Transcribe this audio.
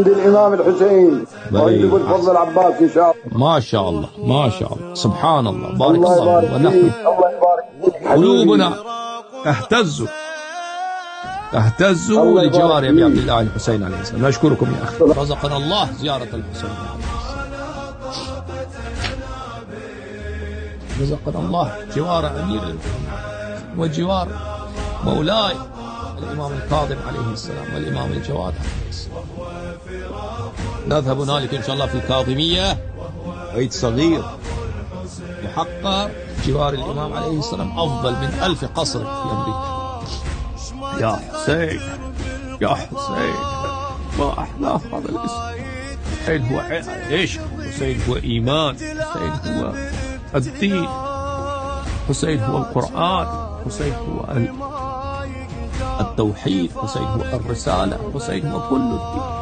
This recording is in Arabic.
عند الإمام الحسين وعند الفضل العباس إن شاء الله. ما شاء الله ما شاء الله، سبحان الله، بارك الله الله. يبارك ونحن فيك. الله يبارك فيك. قلوبنا تهتز لجوار أبي عبد الله الحسين عليه السلام. نشكركم يا أخي، رزقنا الله زيارة الحسين عليه السلام، رزقنا الله جوار أمير المؤمنين وجوار مولاي الإمام الكاظم عليه السلام والإمام الجواد عليه السلام. نذهب هنالك إن شاء الله في الكاظمية، بيت صغير محقر جوار الإمام عليه السلام، أفضل من 1000 قصر في أمريكا. يا حسين يا حسين، ما أحلى هذا الاسم. حسين هو عشق، حسين هو إيمان، حسين هو الدين، حسين هو القرآن، حسين هو التوحيد، حسين هو الرسالة، حسين هو كل الدين.